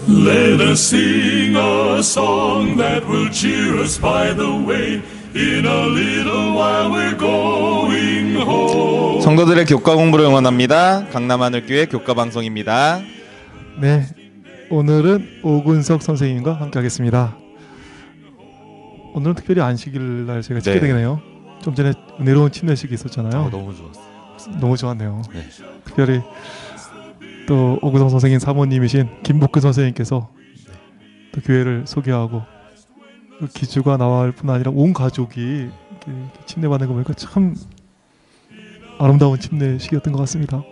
Let us sing a song that will cheer us by the way. In a little while we're going home. 성도들의 교과 공부를 응원합니다. 강남하늘교회 교과 방송입니다. 네, 오늘은 오근석 선생님과 함께하겠습니다. 오늘은 특별히 안식일 날 제가 찍게 되네요. 좀 전에 은혜로운 침례식이 있었잖아요. 너무 좋았어요. 너무 좋았네요. 네. 특별히 또 오근석 선생님 사모님이신 김복근 선생님께서 또 교회를 소개하고 그 기주가 나올 뿐 아니라 온 가족이 이렇게 침례받는 거 보니까 참 아름다운 침례식이었던 것 같습니다.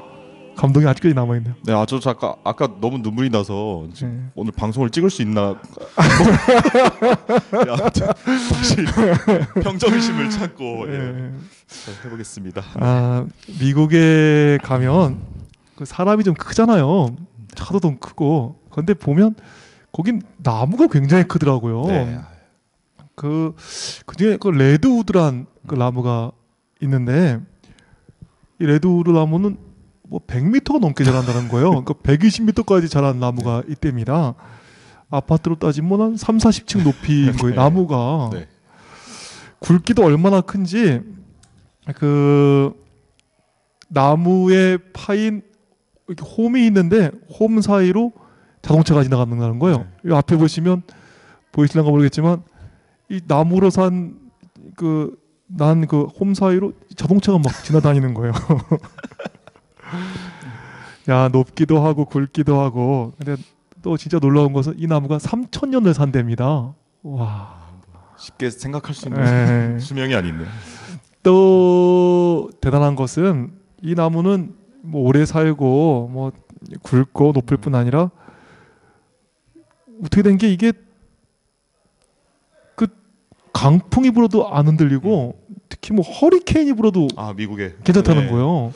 감동이 아직까지 남아있네요. 네, 아주 아까 너무 눈물이 나서 네. 오늘 방송을 찍을 수 있나 다시 평정심을 찾고 해보겠습니다. 미국에 가면 그 사람이 좀 크잖아요. 차도 좀 크고. 그런데 보면 거긴 나무가 굉장히 크더라고요. 네. 그중에 그 레드우드란 그 나무가 있는데 이 레드우드 나무는 뭐 100m가 넘게 자란다는 거예요. 그러니까 120m까지 자란 나무가 있답니다. 아파트로 따지면 한 3, 40층 높이인 거예요. 나무가. 네. 굵기도 얼마나 큰지 그 나무에 파인 이렇게 홈이 있는데 홈 사이로 자동차가 지나간다는 거예요. 이 앞에 보시면 보이실런가 모르겠지만 이 나무로 산 그 홈 사이로 자동차가 막 지나다니는 거예요. 야, 높기도 하고 굵기도 하고. 근데 또 진짜 놀라운 것은 이 나무가 3,000년을 산답니다. 와, 쉽게 생각할 수 있는 수명이 아니네. 또 대단한 것은 이 나무는 뭐 오래 살고 뭐 굵고 높을 뿐 아니라 어떻게 된 게 이게 그 강풍이 불어도 안 흔들리고 특히 뭐 허리케인이 불어도 미국에 괜찮다는 거예요.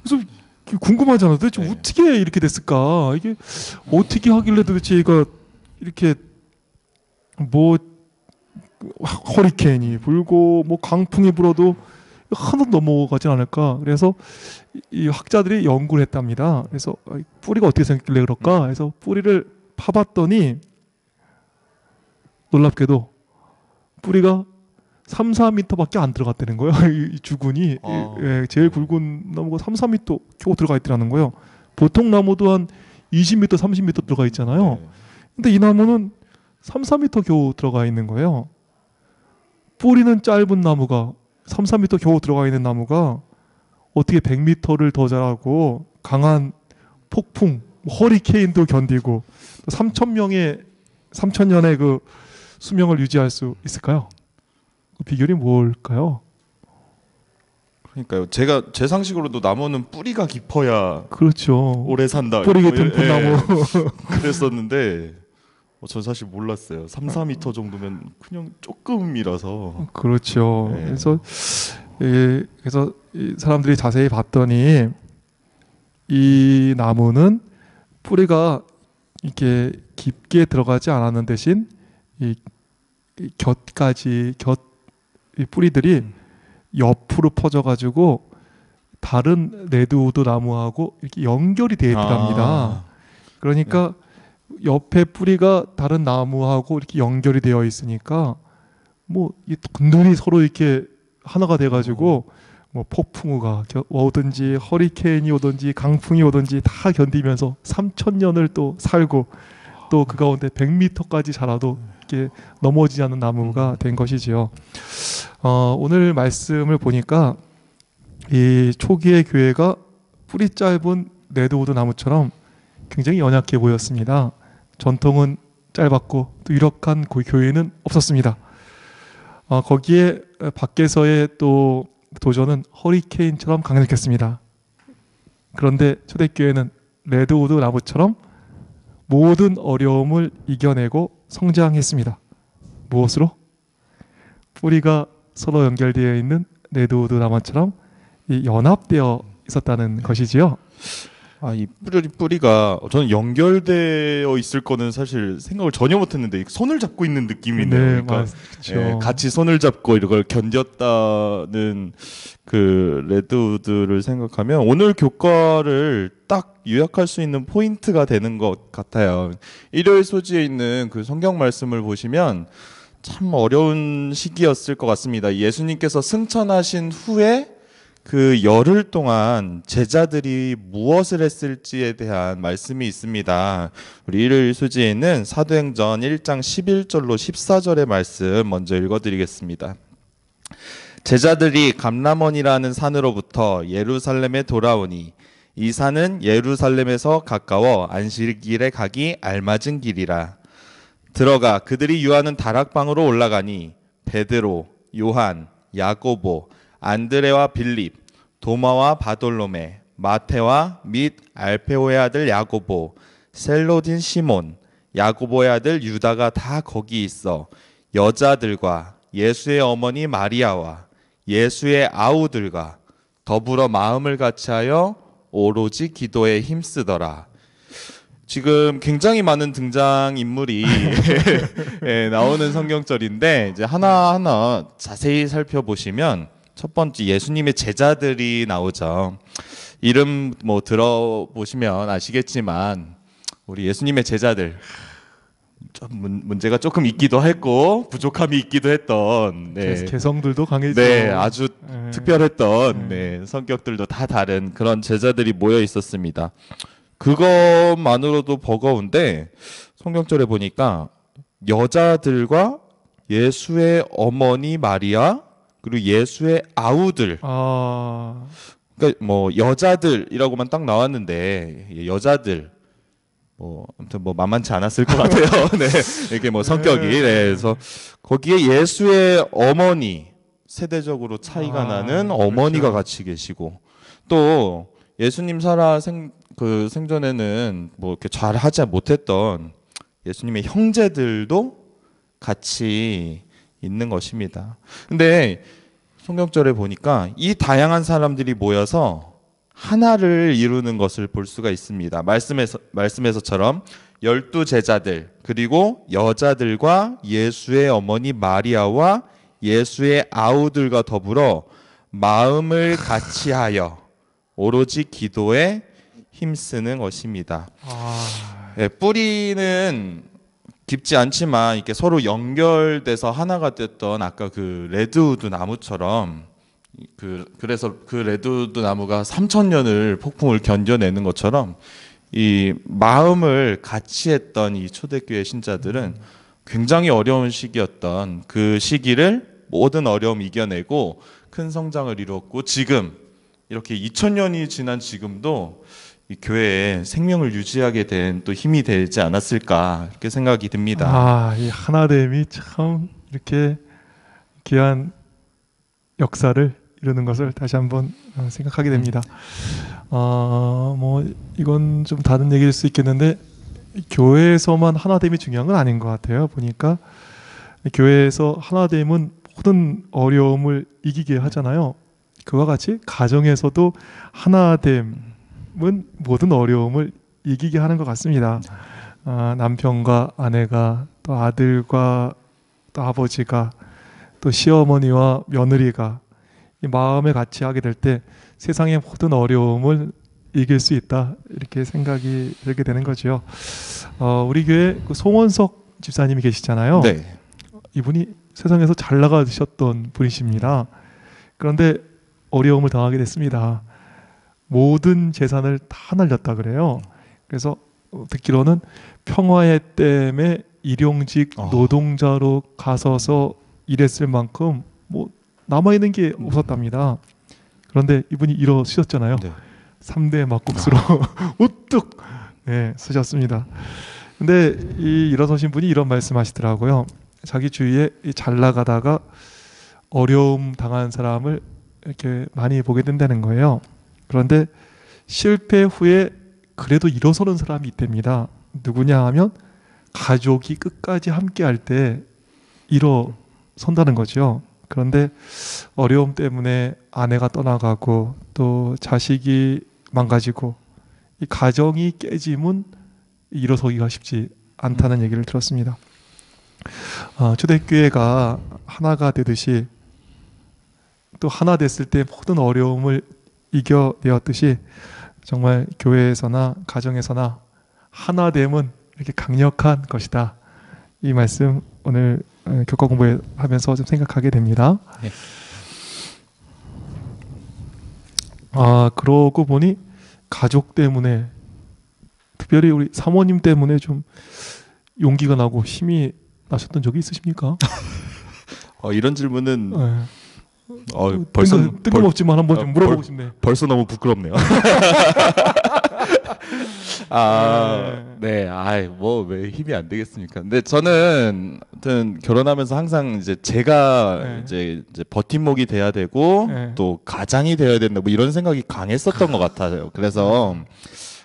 그래서 궁금하잖아요. 도대체 어떻게 이렇게 됐을까? 이게 어떻게 하길래 도대체 얘가 이렇게 뭐 허리케인이 불고 뭐 강풍이 불어도 하나도 넘어가진 않을까. 그래서 이 학자들이 연구를 했답니다. 그래서 뿌리가 어떻게 생겼길래 그럴까? 그래서 뿌리를 파봤더니 놀랍게도 뿌리가 3, 4m밖에 안 들어갔다는 거예요. 이 주근이 제일 굵은 나무가 3, 4m 겨우 들어가 있더라는 거예요. 보통 나무도 한 20m, 30m 들어가 있잖아요. 근데 이 나무는 3, 4m 겨우 들어가 있는 거예요. 뿌리는 짧은 나무가 3, 4m 겨우 들어가 있는 나무가 어떻게 100m를 더 자라고 강한 폭풍, 허리케인도 견디고 3,000년의 그 수명을 유지할 수 있을까요? 그 비결이 뭘까요? 그러니까요. 제 상식으로도 나무는 뿌리가 깊어야 그렇죠. 오래 산다. 뿌리 깊은 나무. 그랬었는데 전 사실 몰랐어요. 3, 4m 정도면 그냥 조금이라서. 그렇죠. 네. 그래서 이 사람들이 자세히 봤더니 이 나무는 뿌리가 이렇게 깊게 들어가지 않았는 대신 이 이 뿌리들이 옆으로 퍼져가지고 다른 레드우드 나무하고 이렇게 연결이 되어 있답니다. 그러니까 옆에 뿌리가 다른 나무하고 이렇게 연결이 되어 있으니까 뭐 든든히 서로 이렇게 하나가 돼가지고 뭐 폭풍우가 오든지 허리케인이 오든지 강풍이 오든지 다 견디면서 3,000년을 또 살고 또 그 가운데 100m까지 자라도 이렇게 넘어지지 않는 나무가 된 것이지요. 오늘 말씀을 보니까 이 초기의 교회가 뿌리 짧은 레드우드 나무처럼 굉장히 연약해 보였습니다. 전통은 짧았고 또 유력한 교회는 없었습니다. 거기에 밖에서의 또 도전은 허리케인처럼 강력했습니다. 그런데 초대교회는 레드우드 나무처럼 모든 어려움을 이겨내고 성장했습니다. 무엇으로? 뿌리가 서로 연결되어 있는 레드우드 나무처럼 연합되어 있었다는 것이지요. 이 뿌리가 저는 연결되어 있을 거는 사실 생각을 전혀 못했는데 손을 잡고 있는 느낌이네요. 네, 그러니까 그렇죠. 같이 손을 잡고 이걸 견뎠다는 그 레드우드를 생각하면 오늘 교과를 딱 요약할 수 있는 포인트가 되는 것 같아요. 일요일 소지에 있는 그 성경 말씀을 보시면 참 어려운 시기였을 것 같습니다. 예수님께서 승천하신 후에 그 열흘 동안 제자들이 무엇을 했을지에 대한 말씀이 있습니다. 우리 일요일 소지에는 사도행전 1장 11절로 14절의 말씀 먼저 읽어드리겠습니다. 제자들이 감람원이라는 산으로부터 예루살렘에 돌아오니 이 산은 예루살렘에서 가까워 안식일에 가기 알맞은 길이라. 들어가 그들이 유하는 다락방으로 올라가니 베드로, 요한, 야고보, 안드레와 빌립, 도마와 바돌로메, 마테와 및 알페오의 아들 야고보, 셀로딘 시몬, 야고보의 아들 유다가 다 거기 있어 여자들과 예수의 어머니 마리아와 예수의 아우들과 더불어 마음을 같이하여 오로지 기도에 힘쓰더라. 지금 굉장히 많은 등장 인물이 나오는 성경절인데 이제 하나하나 자세히 살펴보시면 첫 번째 예수님의 제자들이 나오죠. 이름 뭐 들어보시면 아시겠지만 우리 예수님의 제자들 좀 문제가 조금 있기도 했고 부족함이 있기도 했던 개성들도 강했죠. 네, 아주 특별했던 성격들도 다 다른 그런 제자들이 모여 있었습니다. 그것만으로도 버거운데 성경절에 보니까 여자들과 예수의 어머니 마리아 그리고 예수의 아우들. 그러니까 뭐 여자들이라고만 딱 나왔는데 여자들 아무튼 만만치 않았을 것 같아요. 네, 이렇게 성격이. 그래서 거기에 예수의 어머니 세대적으로 차이가 나는 어머니가 그렇죠. 같이 계시고 또 예수님 그 생전에는 이렇게 잘 하지 못했던 예수님의 형제들도 같이 있는 것입니다. 근데 성경절에 보니까 이 다양한 사람들이 모여서 하나를 이루는 것을 볼 수가 있습니다. 말씀에서처럼 12 제자들 그리고 여자들과 예수의 어머니 마리아와 예수의 아우들과 더불어 마음을 같이하여 오로지 기도에 힘쓰는 것입니다. 뿌리는 깊지 않지만 이렇게 서로 연결돼서 하나가 됐던 아까 그 레드우드 나무처럼 그래서 그 레드우드 나무가 3000년을 폭풍을 견뎌내는 것처럼 이 마음을 같이 했던 이 초대교회 신자들은 굉장히 어려운 시기였던 그 시기를 모든 어려움 이겨내고 큰 성장을 이루었고 지금 이렇게 2000년이 지난 지금도 이 교회에 생명을 유지하게 된 또 힘이 되지 않았을까 이렇게 생각이 듭니다. 이 하나됨이 참 이렇게 귀한 역사를 이루는 것을 다시 한번 생각하게 됩니다. 뭐 이건 좀 다른 얘기일 수 있겠는데 교회에서만 하나됨이 중요한 건 아닌 것 같아요. 보니까 교회에서 하나됨은 모든 어려움을 이기게 하잖아요. 그와 같이 가정에서도 하나됨은 모든 어려움을 이기게 하는 것 같습니다. 남편과 아내가 또 아들과 또 아버지가 또 시어머니와 며느리가 이 마음에 같이 하게 될 때 세상의 모든 어려움을 이길 수 있다 이렇게 생각이 들게 되는 거죠. 우리 교회 그 송원석 집사님이 계시잖아요. 네. 이분이 세상에서 잘 나가셨던 분이십니다. 그런데 어려움을 당하게 됐습니다. 모든 재산을 다 날렸다 그래요. 그래서 듣기로는 평화의 댐에 일용직 노동자로 가서서 일했을 만큼 뭐 남아있는 게 없었답니다. 그런데 이분이 일어서셨잖아요. 네. 3대 막국수로 우뚝 쓰셨습니다. 근데 이 일어서신 분이 이런 말씀하시더라고요. 자기 주위에 잘 나가다가 어려움 당한 사람을 이렇게 많이 보게 된다는 거예요. 그런데 실패 후에 그래도 일어서는 사람이 있답니다. 누구냐 하면 가족이 끝까지 함께 할 때 일어선다는 거죠. 그런데 어려움 때문에 아내가 떠나가고 또 자식이 망가지고 이 가정이 깨짐은 일어서기가 쉽지 않다는 얘기를 들었습니다. 초대교회가 하나가 되듯이 또 하나 됐을 때 모든 어려움을 이겨내었듯이 정말 교회에서나 가정에서나 하나됨은 이렇게 강력한 것이다. 이 말씀 오늘 교과 공부하면서 좀 생각하게 됩니다. 네. 그러고 보니 가족 때문에 특별히 우리 사모님 때문에 좀 용기가 나고 힘이 나셨던 적이 있으십니까? 이런 질문은 네. 벌써 뜬금없지만 한번 좀 물어보고 싶네. 벌써 너무 부끄럽네요. 네, 뭐 왜 힘이 안 되겠습니까? 근데 저는 아무튼 결혼하면서 항상 이제 제가 네. 이제 버팀목이 돼야 되고 네. 또 가장이 되어야 된다 뭐 이런 생각이 강했었던 것 같아요. 그래서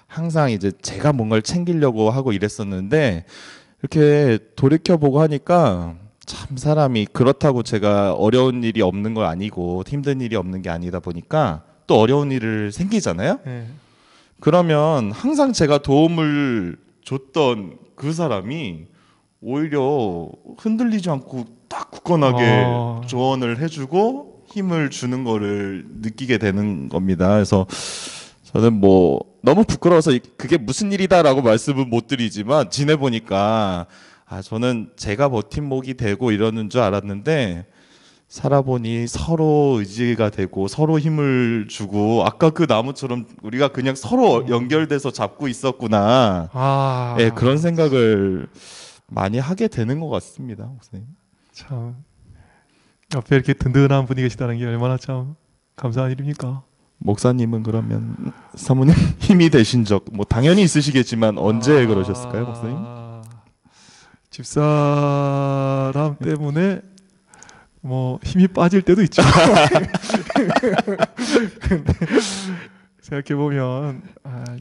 항상 이제 제가 뭔가를 챙기려고 하고 이랬었는데 이렇게 돌이켜보고 하니까 참 사람이 그렇다고 제가 어려운 일이 없는 거 아니고 힘든 일이 없는 게 아니다 보니까 또 어려운 일을 생기잖아요. 네. 그러면 항상 제가 도움을 줬던 그 사람이 오히려 흔들리지 않고 딱 굳건하게 조언을 해주고 힘을 주는 거를 느끼게 되는 겁니다. 그래서 저는 뭐 너무 부끄러워서 그게 무슨 일이다라고 말씀은 못 드리지만 지내보니까 저는 제가 버팀목이 되고 이러는 줄 알았는데 살아보니 서로 의지가 되고 서로 힘을 주고 아까 그 나무처럼 우리가 그냥 서로 연결돼서 잡고 있었구나. 네, 그런 생각을 많이 하게 되는 것 같습니다, 목사님. 참 옆에 이렇게 든든한 분이 계시다는 게 얼마나 참 감사한 일입니까? 목사님은 그러면 사모님 힘이 되신 적 뭐 당연히 있으시겠지만 언제 그러셨을까요, 목사님? 집사람 때문에 뭐 힘이 빠질 때도 있죠. 근데 생각해 보면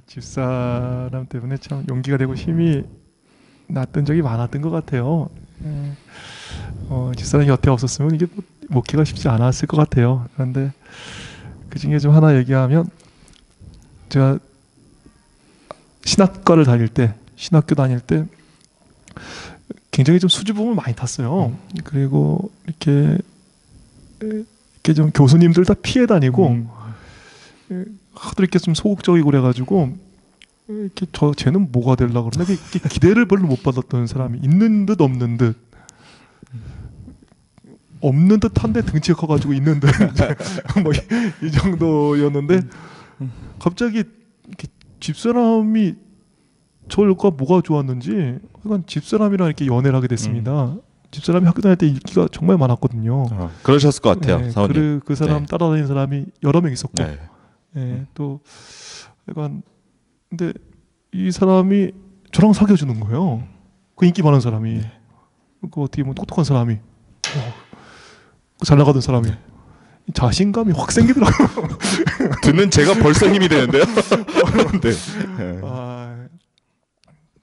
집사람 때문에 참 용기가 되고 힘이 났던 적이 많았던 것 같아요. 집사람이 곁에 없었으면 이게 목회가 쉽지 않았을 것 같아요. 그런데 그 중에 좀 하나 얘기하면 제가 신학교 다닐 때 굉장히 좀 수줍음을 많이 탔어요. 그리고 이렇게 좀 교수님들 다 피해 다니고 하도 이렇게 좀 소극적이고 그래가지고 이렇게 쟤는 뭐가 되려고 그러나 이렇게 기대를 별로 못 받았던 사람이 있는 듯 없는 듯 없는 듯한데 등치가 커가지고 있는 듯 뭐 이 정도였는데 갑자기 이렇게 집사람이 저가 뭐가 좋았는지 그러니까 집사람이랑 이렇게 연애를 하게 됐습니다. 집사람이 학교 다닐 때 인기가 정말 많았거든요. 그러셨을 것 같아요, 사모님. 그 사람 따라다니는 사람이 여러 명 있었고, 네. 또 약간 근데 이 사람이 저랑 사귀어 주는 거예요. 그 인기 많은 사람이, 그 어떻게 보면 똑똑한 사람이, 잘 나가던 사람이. 자신감이 확 생기더라고요. 듣는 제가 벌써 힘이 되는데요. 네.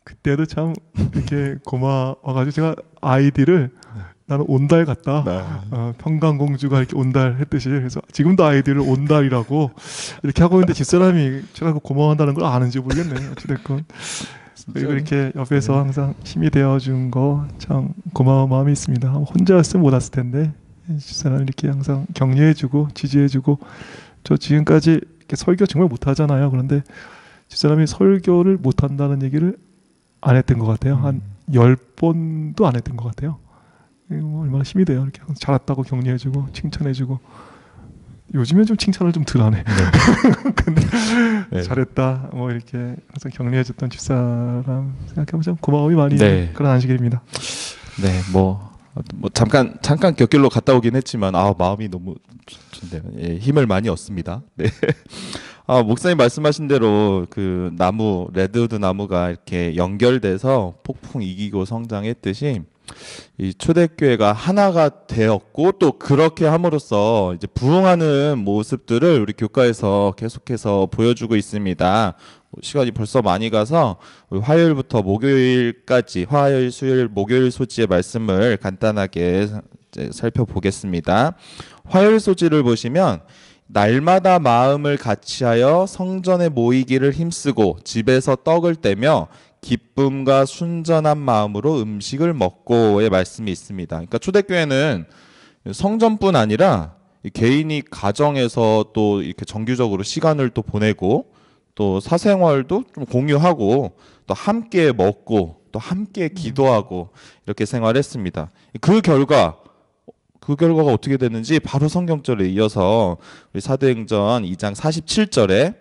그때도 참 이렇게 고마워가지고 제가 아이디를 나는 온달 같다. 평강공주가 이렇게 온달 했듯이 그래서 지금도 아이디를 온달이라고 이렇게 하고 있는데 집사람이 제가 고마워한다는 걸 아는지 모르겠네요. 어찌됐건 그리고 이렇게 옆에서 항상 힘이 되어준 거 참 고마운 마음이 있습니다. 혼자였으면 못 왔을 텐데 집사람이 이렇게 항상 격려해주고 지지해주고 저 지금까지 이렇게 설교 정말 못하잖아요. 그런데 집사람이 설교를 못한다는 얘기를 안 했던 것 같아요. 한 10번도 안 했던 것 같아요. 뭐 얼마나 힘이 돼요. 이렇게 잘했다고 격려해주고 칭찬해주고 요즘엔 좀 칭찬을 좀 덜 하네. 근데 잘했다 뭐 이렇게 항상 격려해줬던 집사람 생각해보면 참 고마움이 많이 있는 그런 안식일입니다. 네, 뭐 잠깐 곁길로 갔다 오긴 했지만 마음이 너무 좋네요. 힘을 많이 얻습니다. 네. 목사님 말씀하신 대로 그 나무 레드우드 나무가 이렇게 연결돼서 폭풍 이기고 성장했듯이 이 초대교회가 하나가 되었고 또 그렇게 함으로써 이제 부흥하는 모습들을 우리 교과에서 계속해서 보여주고 있습니다. 시간이 벌써 많이 가서 화요일부터 목요일까지 화요일, 수요일, 목요일 소지의 말씀을 간단하게 살펴보겠습니다. 화요일 소지를 보시면 날마다 마음을 같이하여 성전에 모이기를 힘쓰고 집에서 떡을 떼며 기쁨과 순전한 마음으로 음식을 먹고의 말씀이 있습니다. 그러니까 초대교회는 성전뿐 아니라 개인이 가정에서 또 이렇게 정규적으로 시간을 또 보내고 또 사생활도 좀 공유하고 또 함께 먹고 또 함께 기도하고 이렇게 생활했습니다. 그 결과가 어떻게 됐는지 바로 성경절에 이어서 우리 사도행전 2장 47절에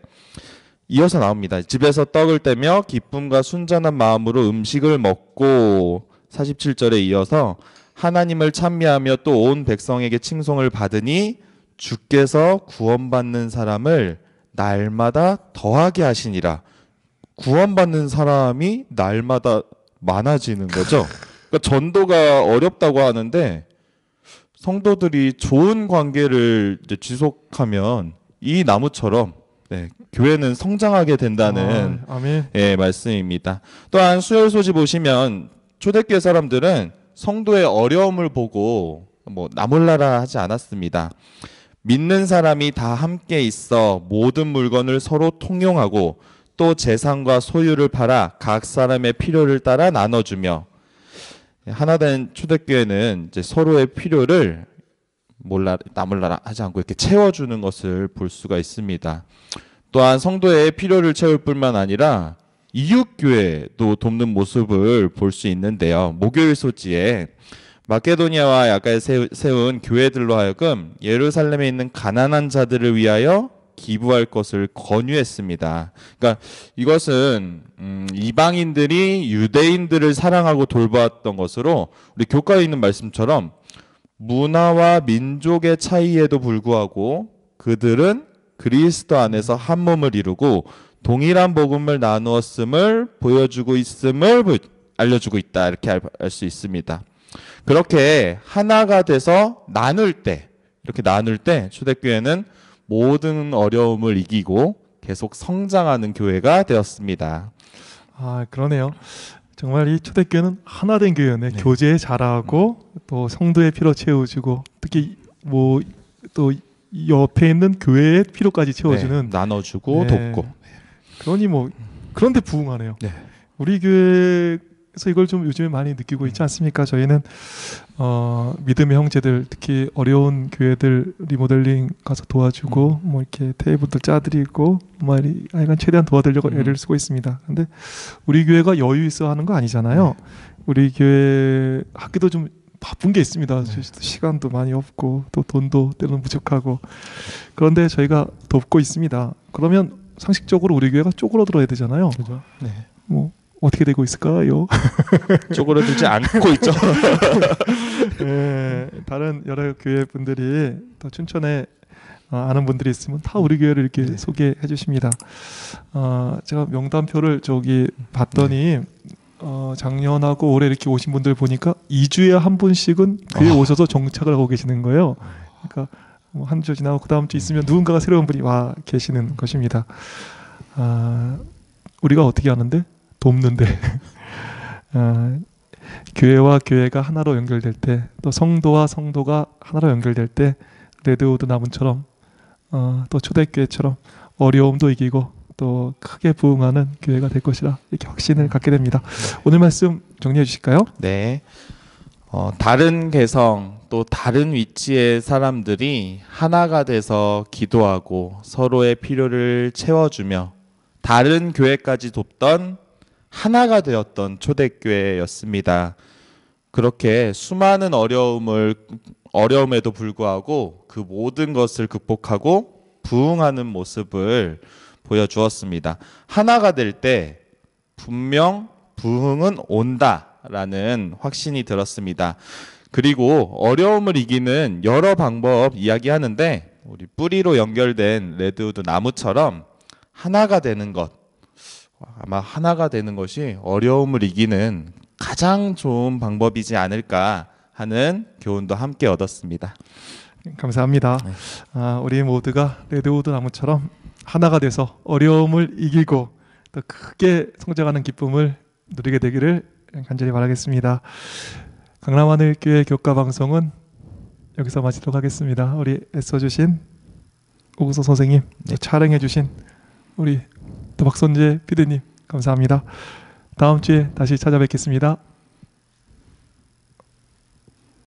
이어서 나옵니다. 집에서 떡을 떼며 기쁨과 순전한 마음으로 음식을 먹고 47절에 이어서 하나님을 찬미하며 또 온 백성에게 칭송을 받으니 주께서 구원받는 사람을 날마다 더하게 하시니라. 구원받는 사람이 날마다 많아지는 거죠. 그러니까 전도가 어렵다고 하는데 성도들이 좋은 관계를 이제 지속하면 이 나무처럼 교회는 성장하게 된다는 아멘. 말씀입니다. 또한 수열소지 보시면 초대교회 사람들은 성도의 어려움을 보고 나몰라라 하지 않았습니다. 믿는 사람이 다 함께 있어 모든 물건을 서로 통용하고 또 재산과 소유를 팔아 각 사람의 필요를 따라 나눠주며 하나된 초대교회는 이제 서로의 필요를 나몰라라 하지 않고 이렇게 채워주는 것을 볼 수가 있습니다. 또한 성도의 필요를 채울 뿐만 아니라 이웃교회도 돕는 모습을 볼 수 있는데요. 목요일 소지에 마케도니아와 야가에 세운 교회들로 하여금 예루살렘에 있는 가난한 자들을 위하여 기부할 것을 권유했습니다. 그러니까 이것은 이방인들이 유대인들을 사랑하고 돌보았던 것으로 우리 교과에 있는 말씀처럼 문화와 민족의 차이에도 불구하고 그들은 그리스도 안에서 한 몸을 이루고 동일한 복음을 나누었음을 보여주고 있음을 알려주고 있다. 이렇게 알 수 있습니다. 그렇게 하나가 돼서 이렇게 나눌 때 초대교회는 모든 어려움을 이기고 계속 성장하는 교회가 되었습니다. 그러네요. 정말 이 초대교회는 하나된 교회네. 교제 잘하고 또 성도의 필요 채워주고 특히 또 옆에 있는 교회의 필요까지 채워주는 나눠주고 돕고. 그러니 그런데 부흥하네요. 우리 교회에서 이걸 좀 요즘에 많이 느끼고 있지 않습니까? 저희는 믿음의 형제들 특히 어려운 교회들 리모델링 가서 도와주고 이렇게 테이블도 짜드리고 하여간 최대한 도와드리려고 애를 쓰고 있습니다. 근데 우리 교회가 여유 있어 하는 거 아니잖아요. 우리 교회 학기도 좀 바쁜 게 있습니다. 시간도 많이 없고 또 돈도 때로는 부족하고 그런데 저희가 돕고 있습니다. 그러면 상식적으로 우리 교회가 쪼그러들어야 되잖아요. 그죠? 어떻게 되고 있을까요? 쪼그러들지 않고 있죠. 다른 여러 교회 분들이 또 춘천에 아는 분들이 있으면 다 우리 교회를 이렇게 소개해 주십니다. 제가 명단표를 봤더니 작년하고 올해 이렇게 오신 분들 보니까 2주에 한 분씩은 교회에 오셔서 정착을 하고 계시는 거예요. 그러니까 한 주 지나고 그 다음 주 있으면 누군가가 새로운 분이 와 계시는 것입니다. 우리가 어떻게 하는데? 돕는데 교회와 교회가 하나로 연결될 때 또 성도와 성도가 하나로 연결될 때 레드우드 나무처럼 또 초대교회처럼 어려움도 이기고 또 크게 부흥하는 교회가 될 것이라 이렇게 확신을 갖게 됩니다. 오늘 말씀 정리해 주실까요? 네. 다른 개성 또 다른 위치의 사람들이 하나가 돼서 기도하고 서로의 필요를 채워주며 다른 교회까지 돕던 하나가 되었던 초대교회였습니다. 그렇게 수많은 어려움에도 불구하고 그 모든 것을 극복하고 부흥하는 모습을 보여주었습니다. 하나가 될 때 분명 부흥은 온다라는 확신이 들었습니다. 그리고 어려움을 이기는 여러 방법 이야기하는데 우리 뿌리로 연결된 레드우드 나무처럼 하나가 되는 것, 아마 하나가 되는 것이 어려움을 이기는 가장 좋은 방법이지 않을까 하는 교훈도 함께 얻었습니다. 감사합니다. 우리 모두가 레드우드 나무처럼 하나가 돼서 어려움을 이기고 더 크게 성장하는 기쁨을 누리게 되기를 간절히 바라겠습니다. 강남하늘교회 교과방송은 여기서 마치도록 하겠습니다. 우리 애써주신 오구서 선생님, 촬영해주신 우리 또 박선재 PD님 감사합니다. 다음 주에 다시 찾아뵙겠습니다.